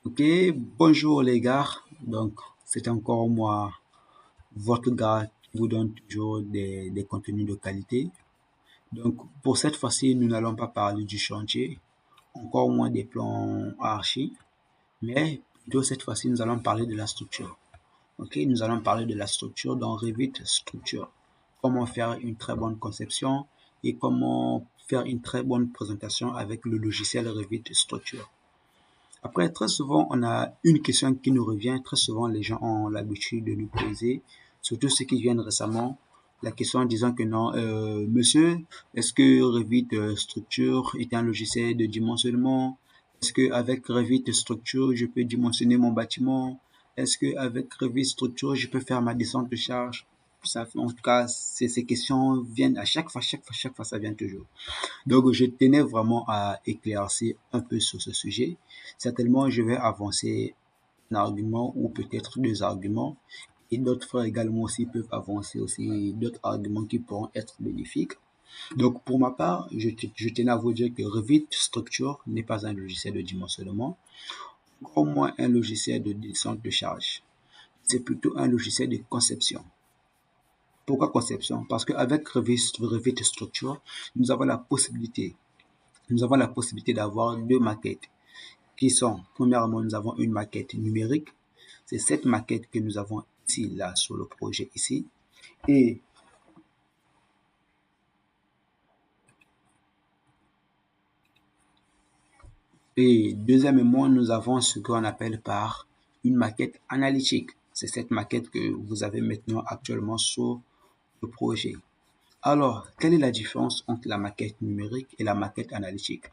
Ok, bonjour les gars. Donc, c'est encore moi, votre gars qui vous donne toujours des contenus de qualité. Donc, pour cette fois-ci, nous n'allons pas parler du chantier, encore moins des plans archi, mais plutôt cette fois-ci, nous allons parler de la structure. Ok, nous allons parler de la structure dans Revit Structure. Comment faire une très bonne conception et comment faire une très bonne présentation avec le logiciel Revit Structure. Après, très souvent, on a une question qui nous revient. Très souvent, les gens ont l'habitude de nous poser, surtout ceux qui viennent récemment, la question en disant que non, monsieur, est-ce que Revit Structure est un logiciel de dimensionnement? Est-ce que avec Revit Structure, je peux dimensionner mon bâtiment? Est-ce que avec Revit Structure, je peux faire ma descente de charge? Ça, en tout cas, ces questions viennent à chaque fois, ça vient toujours. Donc, je tenais vraiment à éclaircir un peu sur ce sujet. Certainement, je vais avancer un argument ou peut-être deux arguments. Et d'autres frères également aussi peuvent avancer aussi d'autres arguments qui pourront être bénéfiques. Donc, pour ma part, je tenais à vous dire que Revit Structure n'est pas un logiciel de dimensionnement, encore moins un logiciel de descente de charge. C'est plutôt un logiciel de conception. Pourquoi conception? Parce qu'avec Revit Structure, nous avons la possibilité d'avoir deux maquettes qui sont, premièrement, nous avons une maquette numérique. C'est cette maquette que nous avons ici, là, sur le projet ici. Et, et deuxièmement, nous avons ce qu'on appelle par une maquette analytique. C'est cette maquette que vous avez maintenant actuellement sur le projet. Alors, quelle est la différence entre la maquette numérique et la maquette analytique?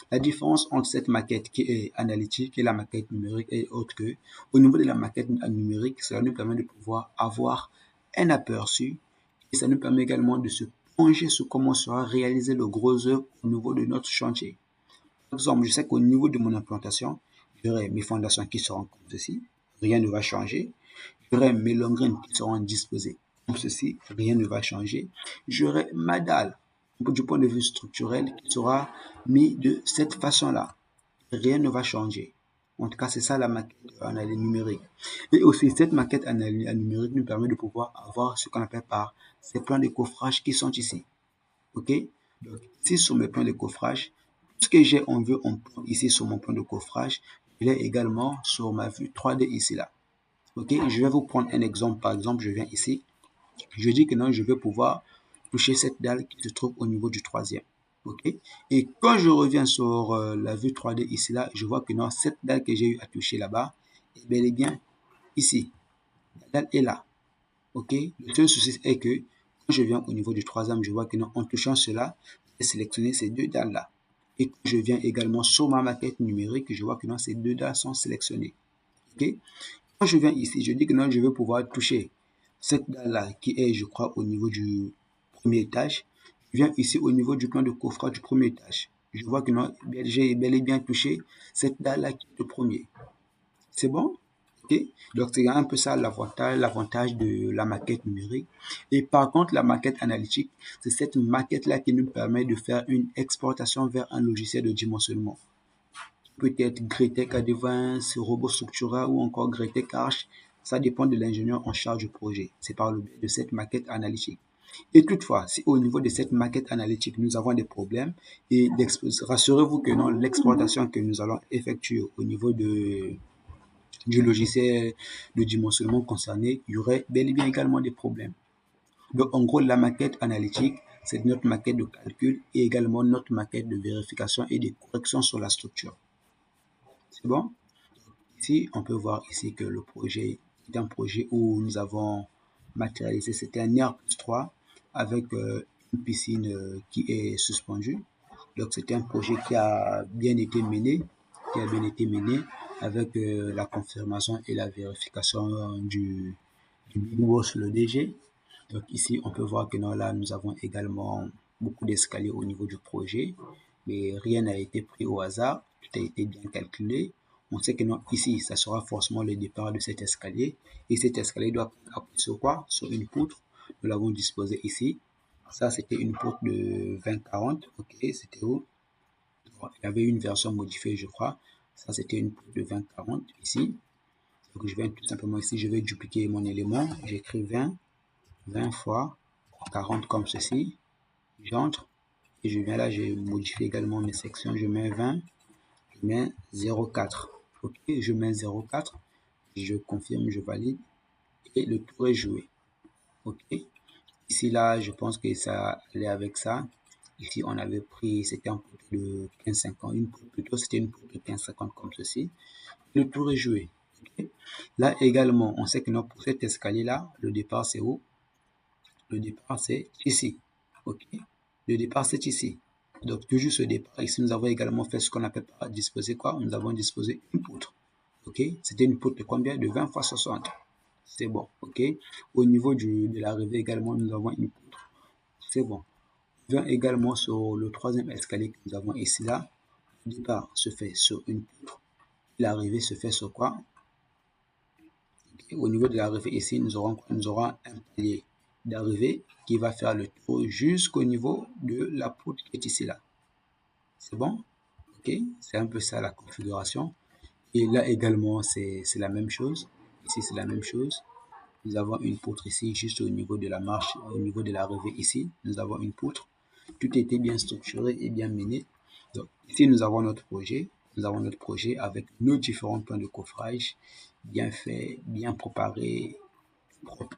La différence entre cette maquette qui est analytique et la maquette numérique est autre que, au niveau de la maquette numérique, cela nous permet de pouvoir avoir un aperçu et ça nous permet également de se plonger sur comment sera réalisé le gros œuvre au niveau de notre chantier. Par exemple, je sais qu'au niveau de mon implantation, j'aurai mes fondations qui seront comme ceci, rien ne va changer. J'aurai mes longrines qui seront disposées comme ceci, rien ne va changer. J'aurai ma dalle du point de vue structurel qui sera mis de cette façon-là. Rien ne va changer. En tout cas, c'est ça la maquette analyse numérique. Et aussi, cette maquette analyse numérique nous permet de pouvoir avoir ce qu'on appelle par ces plans de coffrage qui sont ici. OK? Donc, ici, sur mes plans de coffrage, tout ce que j'ai en vue en plan ici sur mon plan de coffrage, je l'ai également sur ma vue 3D ici, là. OK? Je vais vous prendre un exemple. Par exemple, je viens ici. Je dis que non, je vais pouvoir toucher cette dalle qui se trouve au niveau du troisième. OK? Et quand je reviens sur la vue 3D ici, là, je vois que non, cette dalle que j'ai eu à toucher là-bas est bel et bien ici. La dalle est là. OK? Le seul souci est que quand je viens au niveau du troisième, je vois que non, en touchant cela, j'ai sélectionné ces deux dalles-là. Et quand je viens également sur ma maquette numérique, je vois que non, ces deux dalles sont sélectionnées. OK? Quand je viens ici, je dis que non, je vais pouvoir toucher cette dalle-là qui est, je crois, au niveau du premier étage. Je viens ici au niveau du plan de coffrage du premier étage. Je vois que non, j'ai bel et bien touché cette dalle-là qui est le premier. C'est bon? Ok? Donc, c'est un peu ça l'avantage de la maquette numérique. Et par contre, la maquette analytique, c'est cette maquette-là qui nous permet de faire une exportation vers un logiciel de dimensionnement. Peut-être Gretek Advance, Robot Structura ou encore Gretek Arch. Ça dépend de l'ingénieur en charge du projet. C'est par le biais de cette maquette analytique. Et toutefois, si au niveau de cette maquette analytique, nous avons des problèmes, et rassurez-vous que non, l'exportation que nous allons effectuer au niveau du logiciel de dimensionnement concerné, il y aurait bel et bien également des problèmes. Donc, en gros, la maquette analytique, c'est notre maquette de calcul et également notre maquette de vérification et de correction sur la structure. C'est bon? Ici, on peut voir ici que le projet est un projet où nous avons matérialisé, c'était un R+3 avec une piscine qui est suspendue. Donc, c'était un projet qui a bien été mené avec la confirmation et la vérification du Big Boss, le DG. Donc, ici, on peut voir que non, là, nous avons également beaucoup d'escaliers au niveau du projet, mais rien n'a été pris au hasard, tout a été bien calculé. On sait que non, ici, ça sera forcément le départ de cet escalier. Et cet escalier doit appuyer sur quoi? Sur une poutre. Nous l'avons disposé ici. Ça, c'était une poutre de 20-40. OK, c'était où? Il y avait une version modifiée, je crois. Ça, c'était une poutre de 20-40 ici. Donc, je vais tout simplement ici, je vais dupliquer mon élément. J'écris 20 fois 40 comme ceci. J'entre et je viens là, je modifie également mes sections. Je mets 20, je mets 0,4. Ok, je mets 0,4. Je confirme, je valide et le tour est joué. Ok, ici là, je pense que ça allait avec ça. Ici, on avait pris, c'était un poutre de 15-50, une poutre plutôt, c'était une poutre de 15-50 comme ceci. Le tour est joué. Okay. Là également, on sait que pour cet escalier-là, le départ c'est où? Le départ c'est ici. Ok. Le départ c'est ici. Donc toujours ce départ. Ici, nous avons également fait ce qu'on appelle par disposer quoi? Nous avons disposé une poutre. Ok. C'était une poutre de combien? De 20 fois 60. C'est bon. Ok. Au niveau de l'arrivée également, nous avons une poutre. C'est bon. On vient également sur le troisième escalier que nous avons ici là. Le départ se fait sur une poutre. L'arrivée se fait sur quoi? Au niveau de l'arrivée ici, nous aurons un palier d'arrivée qui va faire le tour jusqu'au niveau de la poutre qui est ici là. C'est bon? Ok, c'est un peu ça la configuration. Et là également, c'est la même chose. Ici, c'est la même chose. Nous avons une poutre ici, juste au niveau de la marche, au niveau de l'arrivée ici. Nous avons une poutre. Tout était bien structuré et bien mené. Donc, ici, nous avons notre projet. Nous avons notre projet avec nos différents plans de coffrage bien faits, bien préparés, propres.